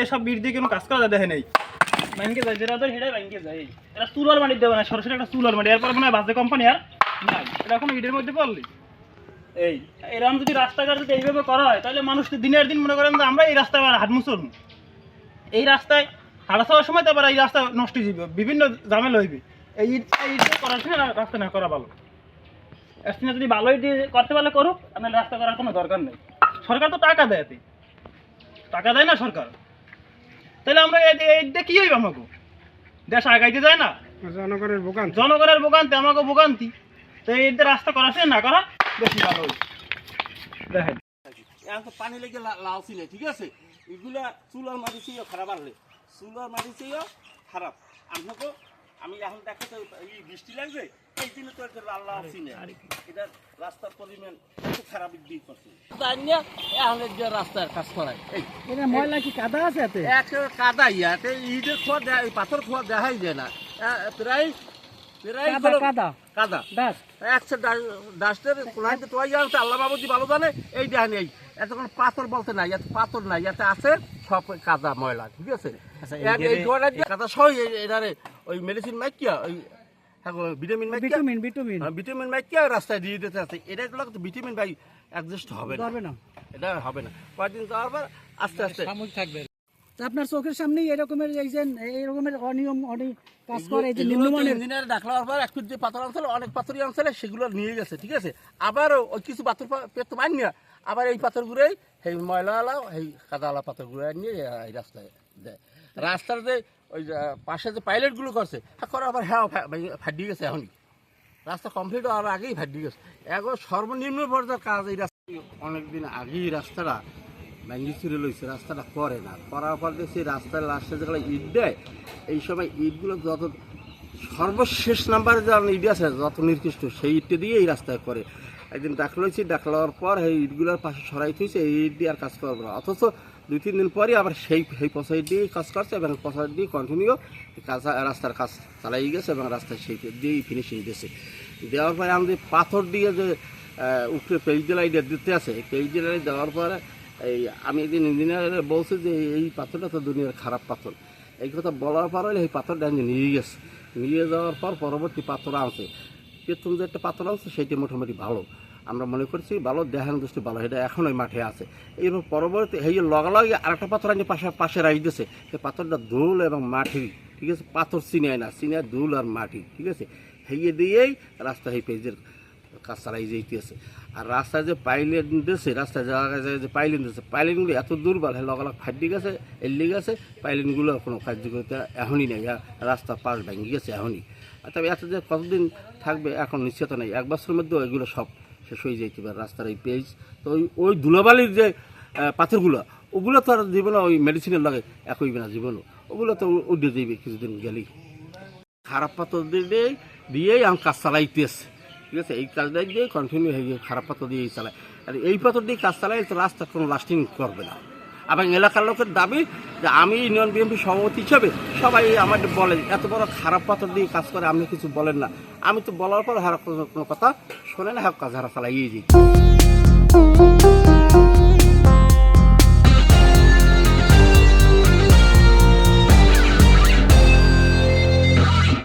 সব বিট দিয়ে কোনো কাজ করা দেখে নেই, ব্যাংকে যায় যেটা দেয় সেটাই ব্যাংকে যায়। এরা চুলার মাটি দেবে না, সরাসরি একটা চুলার মাটি, এরপর মনে হয় বাজে কোম্পানি আর নাই, এটা এখন ইটের মধ্যে পড়লি। এরকম যদি রাস্তাঘাট যদি এইভাবে করা হয় তাহলে মানুষ তো দিনের দিন মনে করেন যে আমরা এই রাস্তায় হাট মুসল, এই রাস্তায় হাঁটা যাওয়ার সময় তো আবার এই রাস্তা নষ্ট হয়ে যাবে, বিভিন্ন ঝামেলা হইবে। এই ইট করার সময় রাস্তা না করা ভালো। এখানে যদি ভালো ইট দিয়ে করতে পারলে করুক, আপনার রাস্তা করার কোনো দরকার নেই। সরকার তো টাকা দেয়, টাকা দেয় না সরকার, তাহলে আমরা এইটা কি হইবে? আমাকে দেশ আগাইতে যায় না, জনগণের ভোগান্তি, আমাকে ভোগান্তি। তো এইটা রাস্তা করা আছে না করা বেশি ভালো হইবে। দেখেন এখন তো পানি লেগে লাল ছিল, ঠিক আছে, এগুলা চুলার মাটি চেয়েও খারাপ, আনলে চুলার মাটি চেয়েও খারাপ। আপনাকে আমি এখন দেখো তো এই বৃষ্টি লাগছে, এই দিনে তো একটা লাল লাল ছিল, এটা রাস্তার পরিমাণ খুব খারাপ দিক করছে। এখন যে রাস্তার কাজ করায় ময়লা কি কাদা আছে এতে? একেবারে কাদা, ইয়াতে ইটের খোয়া দেয়, পাথর খোয়া দেখাই যায় না, প্রায় কাদা কাদা ডাস্ট, একশো ডাস্টের কোলাইতে তো আল্লাহ বাবুজি ভালো জানে। এই দেখেন এই এত কোনো পাথর বলতে নাই, এত পাথর নাই, এতে আছে সব কাদা ময়লা, ঠিক আছে। এই ধোয়াটা দিয়ে কাদা সহ এটারে ওই মেডিসিন মাইকিয়া, ওই ভিটামিন ভিটামিন মাইকিয়া রাস্তায় দিয়ে দিতে আছে। এটাগুলো তো ভিটামিন ভাই অ্যাডজাস্ট হবে না, এটা হবে না। কয়েকদিন যাওয়ার পর আস্তে আস্তে থাকবে। আপনার চোখের সামনে এরকমের এইরকমের অনিয়ম অনেক কাজ করে, যে নিম্নমানের ইঞ্জিনিয়ার ডাকলার পর একটু যে পাথর আনছিল, অনেক পাথরই আনছিল, সেগুলো নিয়ে গেছে, ঠিক আছে। আবার ওই কিছু পাথর পেতে পাই না, আবার এই পাথরগুলোই এই ময়লাওয়ালা এই কাদাওয়ালা পাথরগুলো নিয়ে এই রাস্তায় দেয়। রাস্তার যে ওই পাশে যে পাইলটগুলো করছে করে আবার হ্যাঁ ফাটিয়ে গেছে, এখনই রাস্তা কমপ্লিট হওয়ার আগেই ফাটিয়ে গেছে। এখন সর্বনিম্ন পর্যায়ের কাজ এই রাস্তা অনেকদিন আগেই রাস্তাটা ভেঙে ছিঁড়ে লইছে, রাস্তাটা করে না, করার পর দেখছি রাস্তার লাস্টে যেগুলো ইট দেয়, এই সময় ইটগুলো যত সর্বশেষ নাম্বারে যে ইট আছে যত নির্দিষ্ট, সেই ইটটা দিয়ে এই রাস্তায় করে। একদিন ডাকলইছি, ডাকলার পর এই ইটগুলোর পাশে সরাই থইছে, এই ইট দিয়ে আর কাজ করবো না। অথচ 2-3 দিন পরই আবার সেই পচা ইট দিয়েই কাজ করছে, এবং পচা ইট দিয়ে কন্টিনিউ কাজ রাস্তার কাজ চালাই গেছে, এবং রাস্তায় সেই দিয়েই ফিনিশিং দিয়েছে। দেওয়ার পরে আমাদের পাথর দিয়ে যে উপরে পেজ দিলাই দিতে আছে, পেজ দিলাই দেওয়ার পরে এই আমি একদিন ইঞ্জিনিয়ার বলছি যে এই পাথরটা তো দুনিয়ার খারাপ পাথর, এই কথা বলার পর এই পাথরটা নিয়ে গেছে। নিয়ে যাওয়ার পর পরবর্তী পাথর আনছে, প্রথম যে একটা পাথর আনছে সেইটা মোটামুটি ভালো, আমরা মনে করছি ভালো, দেখান দৃষ্টি ভালো, এটা এখন ওই মাঠে আছে। এইরকম পরবর্তী এই লগালগে আরেকটা পাথর আনছে পাশে রাখি দিয়েছে, সেই পাথরটা ধুল এবং মাটি, ঠিক আছে, পাথর চিনায় না, চিনায় ধুল আর মাটি, ঠিক আছে। হেয়ে দিয়েই রাস্তা এই পেজের কাজ চালাই যেতেছে। আর রাস্তায় যে পাইলেন দিয়েছে, রাস্তায় জায়গায় যে পাইলেন দিয়েছে, পাইলেনগুলো এত দুর্বল, লগালগ ফাটি গেছে, এল্লি গেছে, পাইলেনগুলো কোনো কার্যকরিতা এখনই নেই, রাস্তা পাশ ভেঙে গেছে এখনই। তবে এত যে কতদিন থাকবে এখন নিশ্চিত নেই, 1 বছরের মধ্যে ওইগুলো সব শেষ হয়ে যেতে পারে রাস্তার এই পেজ। তো ওই ধুলাবালির যে পাথরগুলো, ওগুলো তো আর জীবনে ওই মেডিসিনের লাগে একই না জীবনও, ওগুলো তো উঠে যাইবে কিছুদিন গেলেই। খারাপ পাথর দিয়েই আমি কাজ চালাইতেছে, ঠিক আছে, এই কাজটাই দিয়ে কন্টিনিউ হয়ে গিয়ে খারাপ পাথর দিয়েই চালায়। আর এই পাথর দিয়ে কাজ চালাই তো রাস্তা কোনো লাস্টিং করবে না। এবং এলাকার লোকের দাবি যে আমি ইউনিয়ন বিএনপি সভাপতি হিসাবে সবাই আমাদের বলে এত বড় খারাপ পাথর দিয়ে কাজ করে, আপনি কিছু বলেন না। আমি তো বলার পর হারা কোনো কথা শোনে না, কাজ হারা চালাইয়ে যাই।